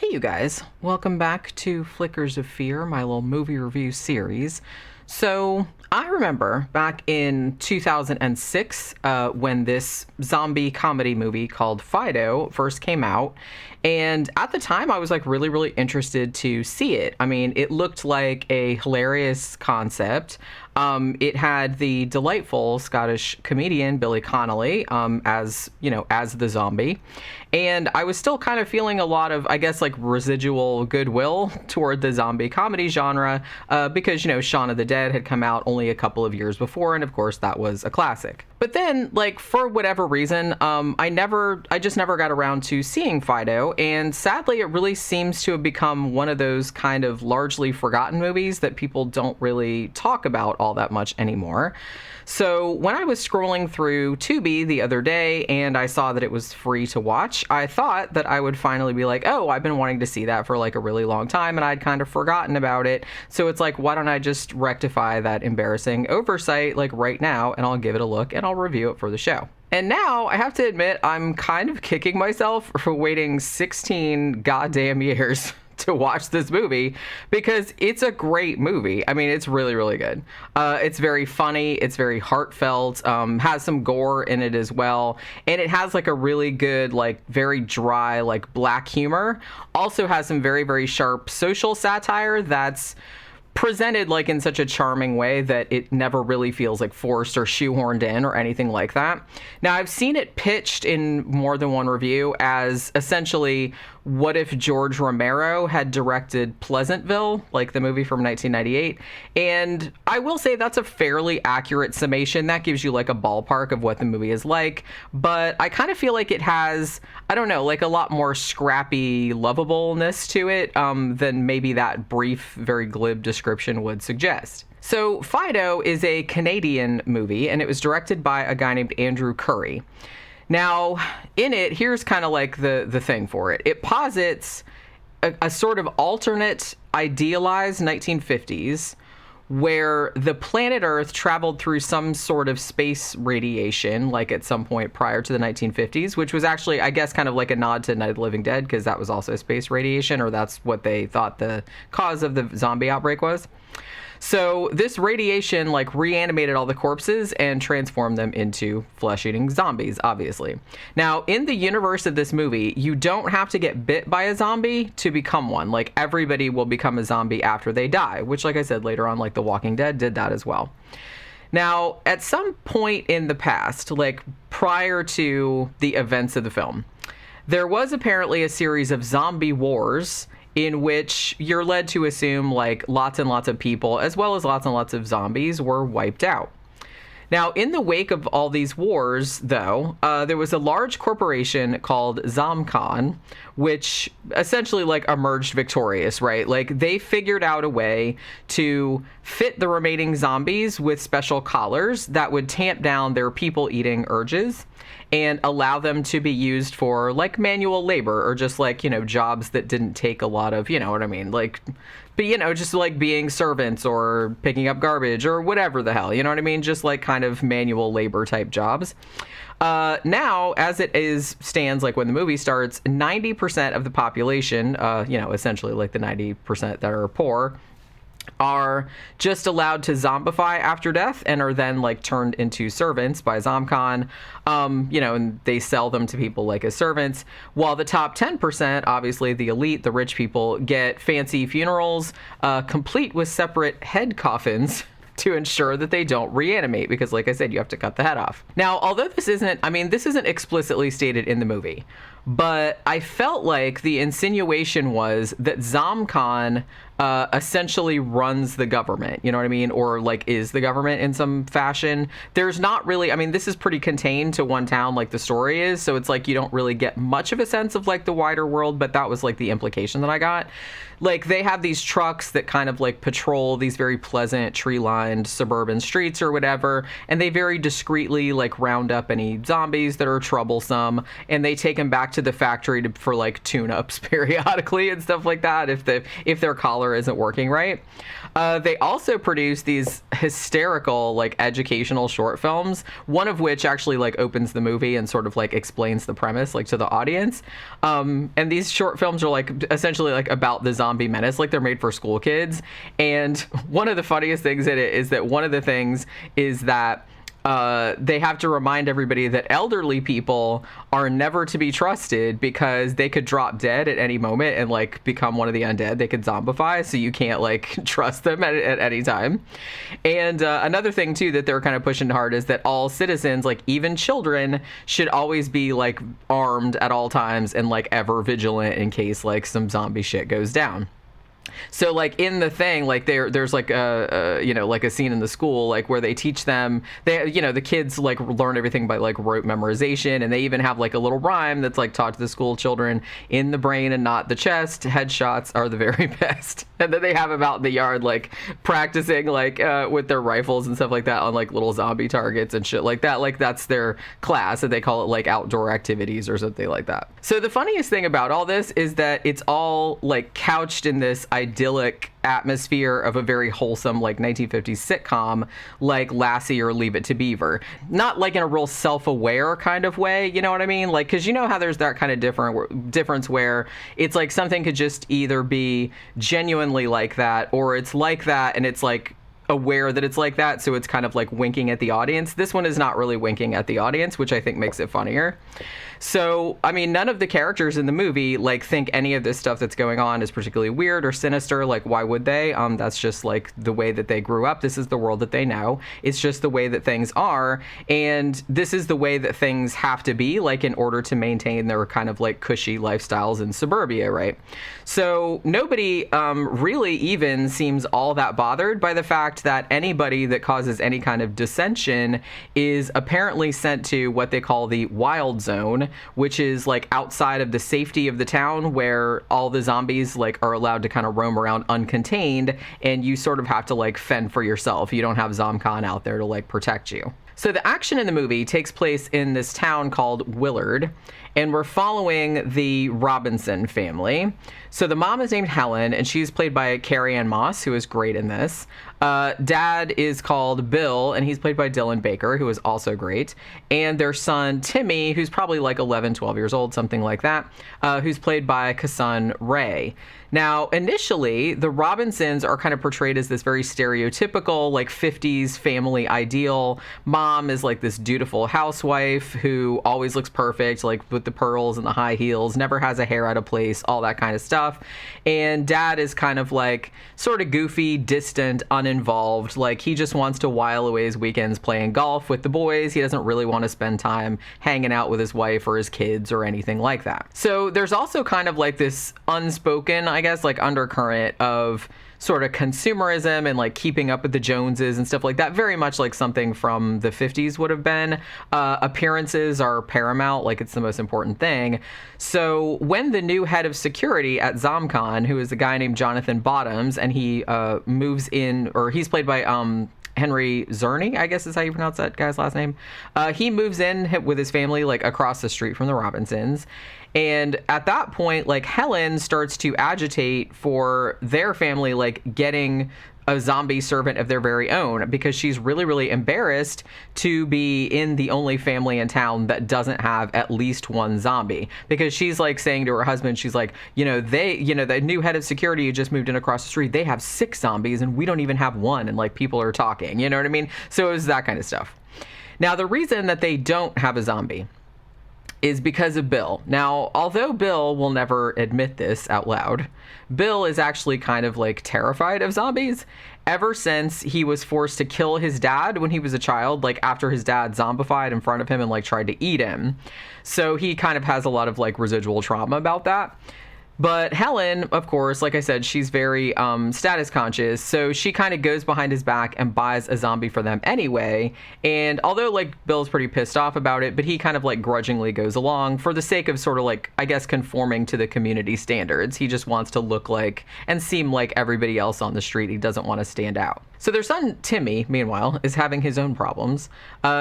Hey you guys, welcome back to Flickers of Fear, my little movie review series. So I remember back in 2006 when this zombie comedy movie called Fido first came out. And at the time, I was like really interested to see it. I mean, it looked like a hilarious concept. It had the delightful Scottish comedian Billy Connolly as the zombie. And I was still kind of feeling a lot of, I guess, like residual goodwill toward the zombie comedy genre because, Shaun of the Dead had come out only a couple of years before. And of course, that was a classic. But then, like, for whatever reason, I just never got around to seeing Fido. And sadly, it really seems to have become one of those kind of largely forgotten movies that people don't really talk about all that much anymore. So when I was scrolling through Tubi the other day and I saw that it was free to watch, I thought that I would finally be like, oh, I've been wanting to see that for like a really long time and I'd kind of forgotten about it. So it's like, why don't I just rectify that embarrassing oversight like right now, and I'll give it a look and I'll review it for the show. And now I have to admit, I'm kind of kicking myself for waiting 16 goddamn years to watch this movie because it's a great movie. I mean, it's really good. It's very funny. It's very heartfelt, has some gore in it as well. And it has like a really good, like very dry, like black humor. Also has some very sharp social satire that's presented like in such a charming way that it never really feels like forced or shoehorned in or anything like that. Now, I've seen it pitched in more than one review as essentially what if George Romero had directed Pleasantville, like the movie from 1998. And I will say that's a fairly accurate summation. That gives you like a ballpark of what the movie is like. But I kind of feel like it has, I don't know, like a lot more scrappy lovableness to it than maybe that brief, very glib description would suggest. So Fido is a Canadian movie, and it was directed by a guy named Andrew Curry. Now, in it, here's kind of like the thing for it. It posits a sort of alternate, idealized 1950s where the planet Earth traveled through some sort of space radiation, like at some point prior to the 1950s, which was actually, I guess, kind of like a nod to Night of the Living Dead, because that was also space radiation, or that's what they thought the cause of the zombie outbreak was. So this radiation like reanimated all the corpses and transformed them into flesh-eating zombies, obviously. Now, in the universe of this movie, you don't have to get bit by a zombie to become one. Like, everybody will become a zombie after they die, which, like I said, later on, like The Walking Dead did that as well. Now, at some point in the past, like prior to the events of the film, there was apparently a series of zombie wars in which you're led to assume like lots and lots of people, as well as lots and lots of zombies, were wiped out. Now, in the wake of all these wars, though, there was a large corporation called Zomcon, which essentially like emerged victorious, right? Like they figured out a way to fit the remaining zombies with special collars that would tamp down their people-eating urges and allow them to be used for like manual labor or just like, jobs that didn't take a lot of, you know what I mean? Like, but, just like being servants or picking up garbage or whatever the hell, you know what I mean? Just like kind of manual labor type jobs. Now, as it stands, like when the movie starts, 90% of the population, essentially like the 90% that are poor, are just allowed to zombify after death and are then like turned into servants by Zomcon, and they sell them to people like as servants, while the top 10%, obviously the elite, the rich people, get fancy funerals, complete with separate head coffins to ensure that they don't reanimate, because like I said, you have to cut the head off. Now, although this isn't explicitly stated in the movie, but I felt like the insinuation was that Zomcon essentially runs the government, you know what I mean? Or like is the government in some fashion. There's not really, this is pretty contained to one town like the story is, so it's like you don't really get much of a sense of like the wider world, but that was like the implication that I got. Like they have these trucks that kind of like patrol these very pleasant tree-lined suburban streets or whatever, and they very discreetly like round up any zombies that are troublesome, and they take them back to to the factory for like tune-ups periodically and stuff like that if their collar isn't working right. They also produce these hysterical like educational short films, one of which actually like opens the movie and sort of like explains the premise like to the audience. And these short films are like essentially like about the zombie menace, like they're made for school kids. And one of the funniest things in it is that one of the things is that they have to remind everybody that elderly people are never to be trusted because they could drop dead at any moment and like become one of the undead. They could zombify, so you can't like trust them at any time. And another thing too that they're kind of pushing hard is that all citizens, like even children, should always be like armed at all times and like ever vigilant in case like some zombie shit goes down. So like in the thing, like there's like a you know, like a scene in the school like where they teach them, the kids like learn everything by like rote memorization, and they even have like a little rhyme that's like taught to the school children: in the brain and not the chest, headshots are the very best. And then they have them out in the yard like practicing like with their rifles and stuff like that on like little zombie targets and shit like that. Like that's their class, and they call it like outdoor activities or something like that. So the funniest thing about all this is that it's all like couched in this idyllic atmosphere of a very wholesome like 1950s sitcom like Lassie or Leave It to Beaver. Not like in a real self-aware kind of way, you know what I mean? Like, because you know how there's that kind of difference where it's like something could just either be genuinely like that, or it's like that and it's like aware that it's like that, so it's kind of like winking at the audience. This one is not really winking at the audience, which I think makes it funnier. So, I mean, none of the characters in the movie like think any of this stuff that's going on is particularly weird or sinister. Like, why would they? That's just like the way that they grew up. This is the world that they know. It's just the way that things are, and this is the way that things have to be, like in order to maintain their kind of like cushy lifestyles in suburbia, right? So nobody really even seems all that bothered by the fact that anybody that causes any kind of dissension is apparently sent to what they call the wild zone, which is like outside of the safety of the town, where all the zombies like are allowed to kind of roam around uncontained, and you sort of have to like fend for yourself. You don't have ZomCon out there to like protect you. So the action in the movie takes place in this town called Willard, and we're following the Robinson family. So the mom is named Helen, and she's played by Carrie-Anne Moss, who is great in this. Dad is called Bill, and he's played by Dylan Baker, who is also great. And their son, Timmy, who's probably like 11, 12 years old, something like that, who's played by Kasun Ray. Now, initially, the Robinsons are kind of portrayed as this very stereotypical, like 50s family ideal. Mom is like this dutiful housewife who always looks perfect, like with the pearls and the high heels, never has a hair out of place, all that kind of stuff. And dad is kind of like sort of goofy, distant, uninvolved. Like he just wants to while away his weekends playing golf with the boys. He doesn't really want to spend time hanging out with his wife or his kids or anything like that. So there's also kind of like this unspoken, I guess, like undercurrent of sort of consumerism and like keeping up with the Joneses and stuff like that. Very much like something from the 50s would have been. Appearances are paramount, like it's the most important thing. So when the new head of security at ZomCon, who is a guy named Jonathan Bottoms, and he moves in, or he's played by Henry Czerny, I guess is how you pronounce that guy's last name. He moves in with his family like across the street from the Robinsons. And at that point, like Helen starts to agitate for their family, like getting a zombie servant of their very own, because she's really, really embarrassed to be in the only family in town that doesn't have at least one zombie. Because she's like saying to her husband, she's like, the new head of security who just moved in across the street, they have 6 zombies and we don't even have one. And like people are talking, you know what I mean? So it was that kind of stuff. Now, the reason that they don't have a zombie is because of Bill. Now, although Bill will never admit this out loud, Bill is actually kind of like terrified of zombies ever since he was forced to kill his dad when he was a child, like after his dad zombified in front of him and like tried to eat him. So he kind of has a lot of like residual trauma about that. But Helen, of course, like I said, she's very status conscious. So she kind of goes behind his back and buys a zombie for them anyway. And although like Bill's pretty pissed off about it, but he kind of like grudgingly goes along for the sake of sort of like, I guess, conforming to the community standards. He just wants to look like and seem like everybody else on the street. He doesn't want to stand out. So their son, Timmy, meanwhile, is having his own problems.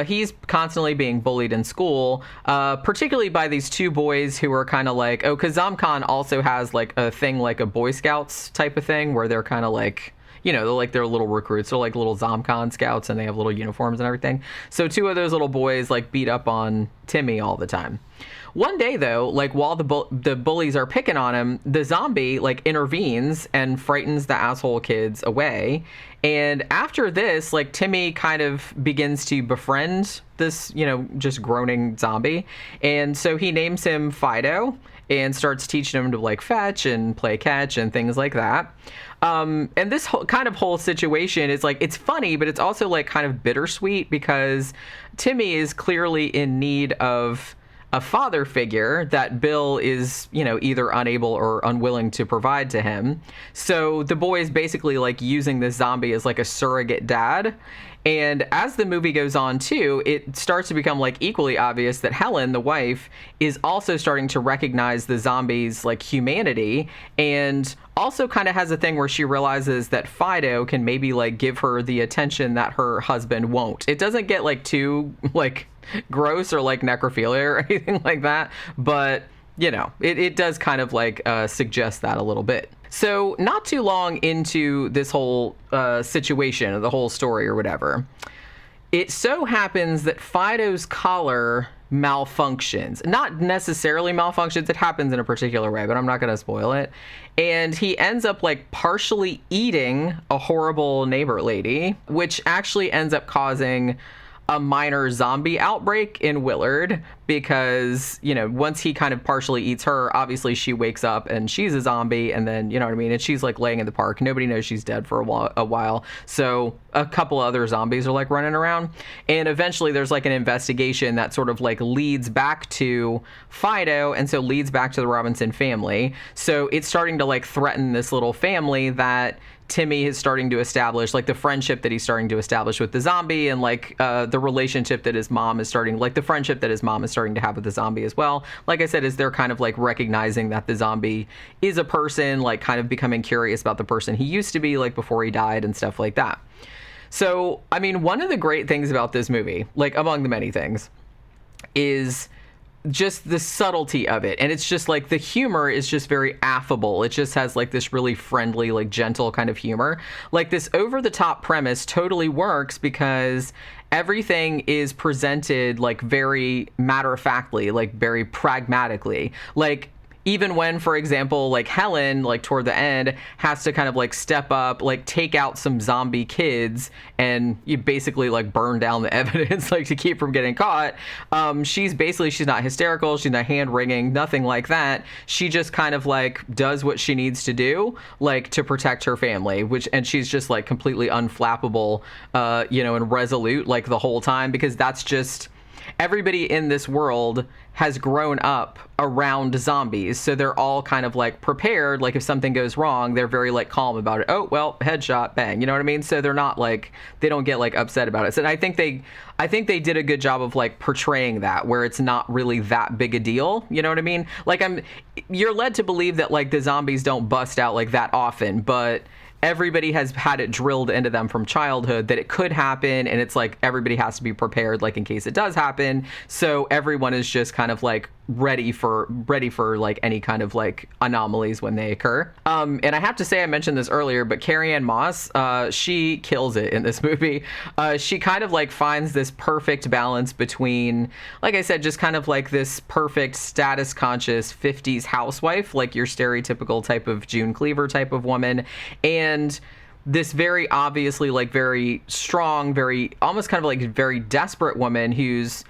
He's constantly being bullied in school, particularly by these two boys who are kind of like, oh, because Zamkhan also has like a thing like a Boy Scouts type of thing where they're kind of like, you know, they're little recruits. They're like little Zamkhan scouts and they have little uniforms and everything. So two of those little boys like beat up on Timmy all the time. One day, though, like while the bullies are picking on him, the zombie like intervenes and frightens the asshole kids away. And after this, like Timmy kind of begins to befriend this, you know, just groaning zombie. And so he names him Fido and starts teaching him to like fetch and play catch and things like that. And this whole situation is like, it's funny, but it's also like kind of bittersweet because Timmy is clearly in need of a father figure that Bill is, you know, either unable or unwilling to provide to him. So the boy is basically like using this zombie as like a surrogate dad. And as the movie goes on too, it starts to become like equally obvious that Helen, the wife, is also starting to recognize the zombies like humanity, and also kind of has a thing where she realizes that Fido can maybe like give her the attention that her husband won't. It doesn't get like too like gross or like necrophilia or anything like that, but you know, it does kind of like suggest that a little bit. So not too long into this whole situation, the whole story or whatever, it so happens that Fido's collar malfunctions. Not necessarily malfunctions, it happens in a particular way, but I'm not going to spoil it. And he ends up like partially eating a horrible neighbor lady, which actually ends up causing a minor zombie outbreak in Willard because, you know, once he kind of partially eats her, obviously she wakes up and she's a zombie, and then, you know what I mean, and she's like laying in the park. Nobody knows she's dead for a while. So a couple other zombies are like running around, and eventually there's like an investigation that sort of like leads back to Fido, and so leads back to the Robinson family. So it's starting to like threaten this little family that Timmy is starting to establish, like the friendship that he's starting to establish with the zombie, and like the relationship that his mom is starting, like the friendship that his mom is starting to have with the zombie as well. Like I said, is they're kind of like recognizing that the zombie is a person, like kind of becoming curious about the person he used to be, like before he died and stuff like that. So, I mean, one of the great things about this movie, like among the many things, is just the subtlety of it. And it's just like the humor is just very affable. It just has like this really friendly, like gentle kind of humor. Like this over the top premise totally works because everything is presented like very matter of factly, like very pragmatically. Like even when, for example, like Helen, like toward the end, has to kind of like step up, like take out some zombie kids and you basically like burn down the evidence, like to keep from getting caught. She's not hysterical. She's not hand wringing, nothing like that. She just kind of like does what she needs to do, like to protect her family, and she's just like completely unflappable, you know, and resolute like the whole time, because that's just, everybody in this world has grown up around zombies, so they're all kind of like prepared. Like if something goes wrong, they're very like calm about it. Oh well, headshot, bang, you know what I mean? So they're not like, they don't get like upset about it. So I think they did a good job of like portraying that, where it's not really that big a deal, you know what I mean? Like you're led to believe that like the zombies don't bust out like that often, but everybody has had it drilled into them from childhood that it could happen, and it's like everybody has to be prepared like in case it does happen. So everyone is just kind of like ready for like any kind of like anomalies when they occur. And I have to say, I mentioned this earlier, but Carrie-Anne Moss, she kills it in this movie. She kind of like finds this perfect balance between, like I said, just kind of like this perfect status conscious 50s housewife, like your stereotypical type of June Cleaver type of woman, and this very obviously like very strong, very almost kind of like very desperate woman who's,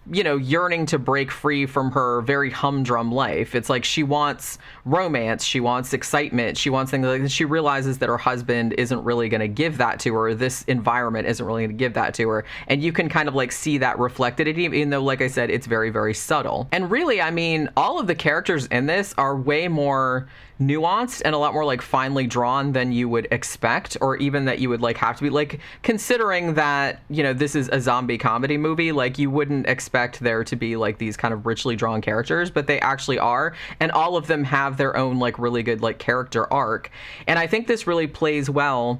you know, yearning to break free from her very humdrum life. It's like she wants romance, she wants excitement, she wants things like that. She realizes that her husband isn't really going to give that to her. This environment isn't really going to give that to her. And you can kind of like see that reflected, even though, like I said, it's very, very subtle. And really, I mean, all of the characters in this are way more nuanced and a lot more like finely drawn than you would expect, or even that you would like have to be, like, considering that, you know, this is a zombie comedy movie, like you wouldn't expect there to be like these kind of richly drawn characters, but they actually are, and all of them have their own like really good like character arc. And I think this really plays well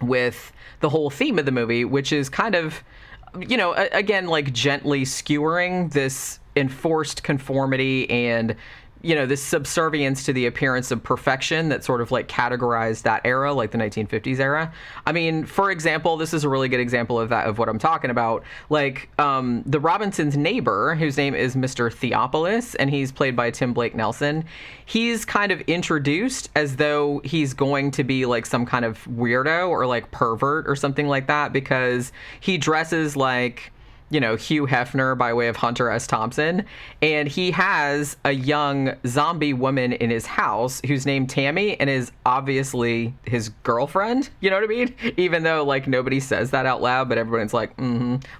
with the whole theme of the movie, which is kind of, again, like gently skewering this enforced conformity and this subservience to the appearance of perfection that sort of like categorized that era, like the 1950s era. I mean, for example, this is a really good example of that, of what I'm talking about. Like, the Robinsons' neighbor, whose name is Mr. Theopolis, and he's played by Tim Blake Nelson. He's kind of introduced as though he's going to be like some kind of weirdo or like pervert or something like that, because he dresses like, Hugh Hefner by way of Hunter S. Thompson. And he has a young zombie woman in his house who's named Tammy and is obviously his girlfriend. You know what I mean? Even though, like, nobody says that out loud, but everyone's like,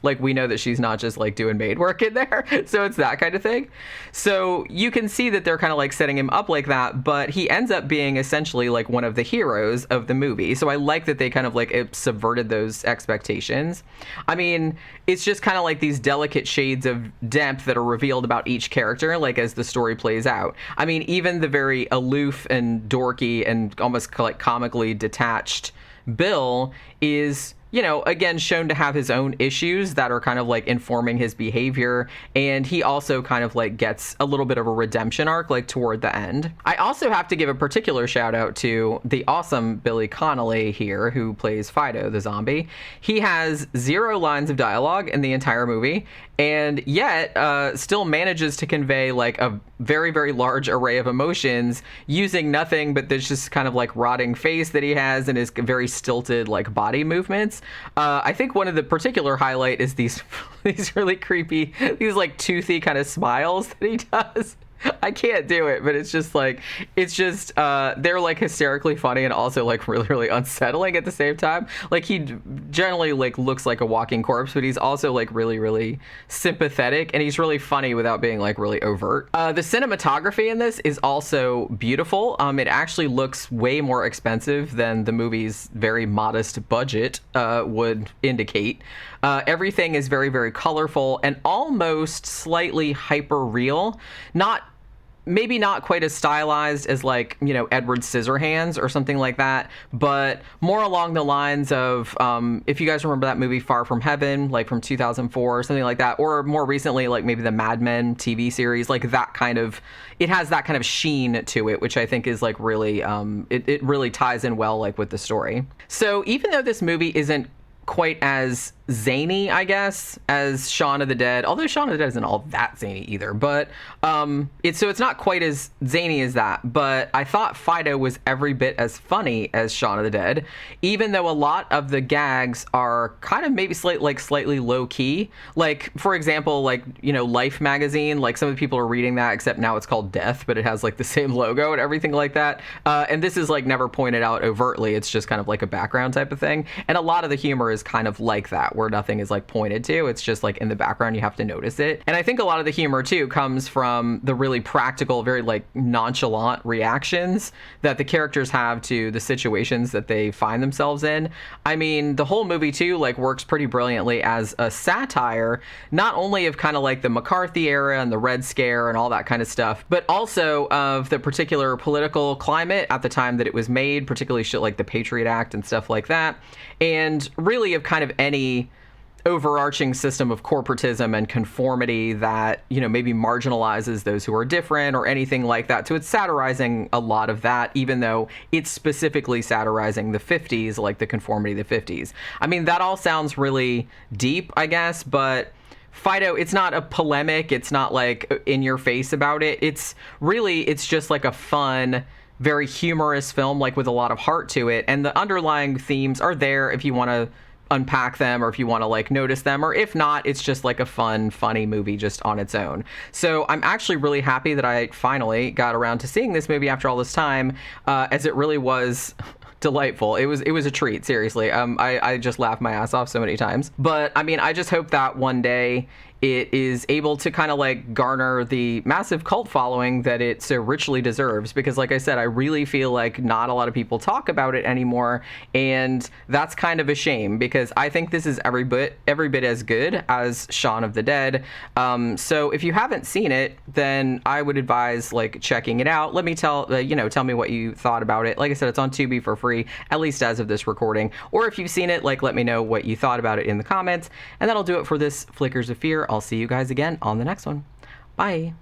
Like, we know that she's not just, like, doing maid work in there. So it's that kind of thing. So you can see that they're kind of, like, setting him up like that, but he ends up being essentially, like, one of the heroes of the movie. So I like that they kind of, like, subverted those expectations. I mean, it's just kind of like these delicate shades of depth that are revealed about each character, like, as the story plays out. I mean, even the very aloof and dorky and almost like comically detached Bill is, again, shown to have his own issues that are kind of like informing his behavior. And he also kind of like gets a little bit of a redemption arc, like toward the end. I also have to give a particular shout out to the awesome Billy Connolly here, who plays Fido, the zombie. He has 0 lines of dialogue in the entire movie, and yet still manages to convey like a very, very large array of emotions using nothing but this just kind of like rotting face that he has and his very stilted like body movements. I think one of the particular highlight is these really creepy, these like toothy kind of smiles that he does. I can't do it, but it's just they're like hysterically funny and also like really, really unsettling at the same time. Like, he generally like looks like a walking corpse, but he's also like really, really sympathetic, and he's really funny without being like really overt. The cinematography in this is also beautiful. It actually looks way more expensive than the movie's very modest budget would indicate. Everything is very, very colorful and almost slightly hyper real. Maybe not quite as stylized as like, Edward Scissorhands or something like that, but more along the lines of, if you guys remember that movie Far From Heaven, like from 2004 or something like that, or more recently, like maybe the Mad Men TV series, like that kind of, it has that kind of sheen to it, which I think is like really, it really ties in well, like with the story. So even though this movie isn't quite as zany, I guess, as Shaun of the Dead, although Shaun of the Dead isn't all that zany either, but it's not quite as zany as that. But I thought Fido was every bit as funny as Shaun of the Dead, even though a lot of the gags are kind of maybe slightly low key. Like, for example, like, Life magazine, like some of the people are reading that, except now it's called Death, but it has like the same logo and everything like that. And this is like never pointed out overtly. It's just kind of like a background type of thing. And a lot of the humor is kind of like that, where nothing is like pointed to. It's just like in the background, you have to notice it. And I think a lot of the humor too comes from the really practical, very like nonchalant reactions that the characters have to the situations that they find themselves in. I mean, the whole movie too like works pretty brilliantly as a satire, not only of kind of like the McCarthy era and the Red Scare and all that kind of stuff, but also of the particular political climate at the time that it was made, particularly shit like the Patriot Act and stuff like that. And really of kind of any overarching system of corporatism and conformity that, maybe marginalizes those who are different or anything like that. So it's satirizing a lot of that, even though it's specifically satirizing the 50s, like the conformity of the 50s. I mean, that all sounds really deep, I guess, but Fido, it's not a polemic. It's not like in your face about it. It's just like a fun, very humorous film, like with a lot of heart to it. And the underlying themes are there if you want to unpack them or if you want to like notice them, or if not, it's just like a fun, funny movie just on its own. So I'm actually really happy that I finally got around to seeing this movie after all this time, as it really was delightful. It was a treat, seriously. I just laughed my ass off so many times. But I mean, I just hope that one day, it is able to kind of like garner the massive cult following that it so richly deserves. Because like I said, I really feel like not a lot of people talk about it anymore, and that's kind of a shame, because I think this is every bit as good as Shaun of the Dead. So if you haven't seen it, then I would advise like checking it out. Let me tell me what you thought about it. Like I said, it's on Tubi for free, at least as of this recording. Or if you've seen it, like, let me know what you thought about it in the comments. And that'll do it for this Flickers of Fear. I'll see you guys again on the next one. Bye.